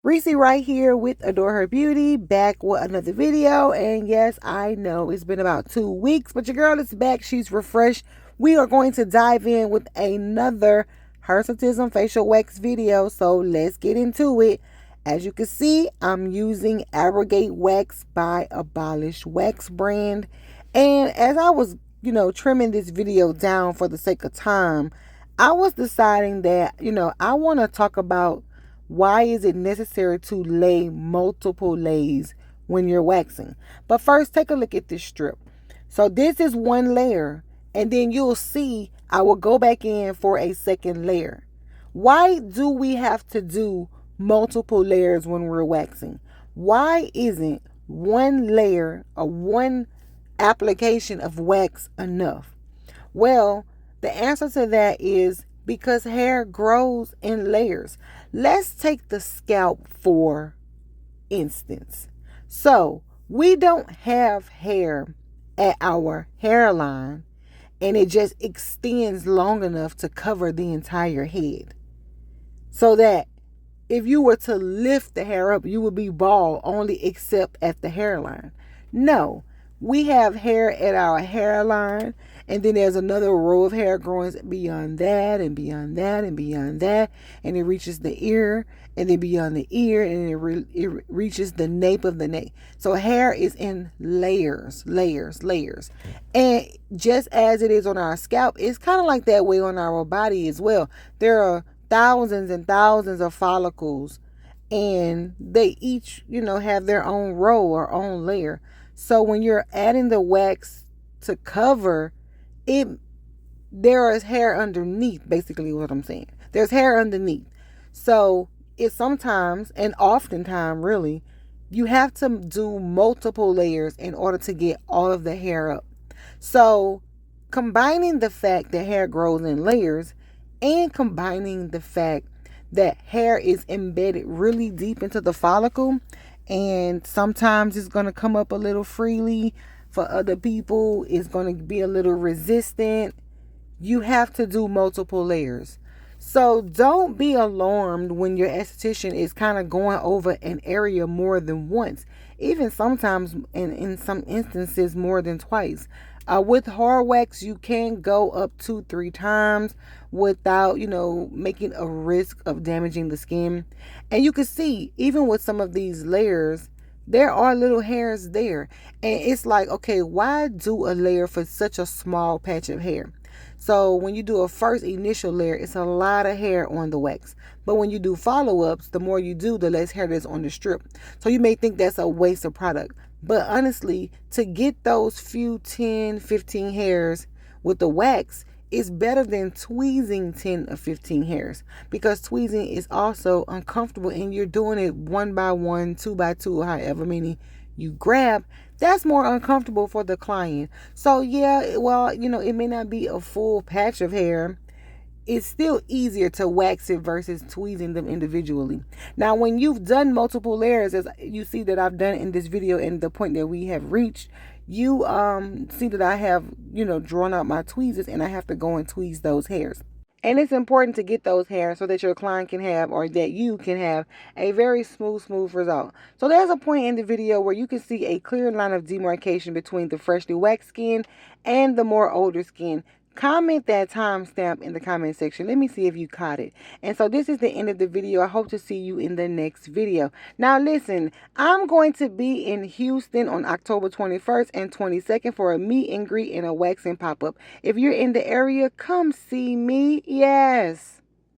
Reese right here with Adore Her Beauty, back with another video. And yes, I know it's been about 2 weeks, but your girl is back. She's refreshed. We are going to dive in with another Hirsutism facial wax video. So let's get into it. As you can see, I'm using Abrogate Wax by Abolish Wax brand. And as I was, trimming this video down for the sake of time, I was deciding that, I want to talk about why is it necessary to lay multiple layers when you're waxing. But first, take a look at this strip. So this is one layer, and then you'll see I will go back in for a second layer. Why do we have to do multiple layers when we're waxing? Why isn't one layer or one application of wax enough? Well, the answer to that is because hair grows in layers. Let's take the scalp for instance. So, we don't have hair at our hairline and it just extends long enough to cover the entire head. So that if you were to lift the hair up, you would be bald only except at the hairline. No, we have hair at our hairline, and then there's another row of hair growing beyond that, and beyond that, and beyond that, and it reaches the ear, and then beyond the ear, and it reaches the nape of the neck. So hair is in layers, layers, layers. And just as it is on our scalp, it's kind of like that way on our body as well. There are thousands and thousands of follicles, and they each, have their own row or own layer. So when you're adding the wax to cover it, there is hair underneath, basically what I'm saying. There's hair underneath. So it's sometimes, and oftentimes really, you have to do multiple layers in order to get all of the hair up. So combining the fact that hair grows in layers and combining the fact that hair is embedded really deep into the follicle, and sometimes it's going to come up a little freely. For other people, it's going to be a little resistant. You have to do multiple layers. So don't be alarmed when your esthetician is kind of going over an area more than once. Even sometimes, in some instances, more than twice. With hard wax, you can go up 2-3 times without, making a risk of damaging the skin. And you can see, even with some of these layers, there are little hairs there. And it's like, okay, why do a layer for such a small patch of hair? So when you do a first initial layer, it's a lot of hair on the wax. But when you do follow-ups, the more you do, the less hair there's on the strip. So you may think that's a waste of product. But honestly, to get those few 10, 15 hairs with the wax is better than tweezing 10 or 15 hairs, because tweezing is also uncomfortable and you're doing it 1 by 1, 2 by 2, however many you grab. That's more uncomfortable for the client. So yeah, well, it may not be a full patch of hair. It's still easier to wax it versus tweezing them individually. Now, when you've done multiple layers, as you see that I've done in this video and the point that we have reached, you see that I have, drawn out my tweezers, and I have to go and tweeze those hairs. And it's important to get those hairs so that your client can have, or that you can have, a very smooth result. So there's a point in the video where you can see a clear line of demarcation between the freshly waxed skin and the more older skin. Comment that timestamp in the comment section. Let me see if you caught it. And so this is the end of the video. I hope to see you in the next video. Now listen, I'm going to be in Houston on October 21st and 22nd for a meet and greet and a waxing pop-up. If you're in the area, come see me. Yes.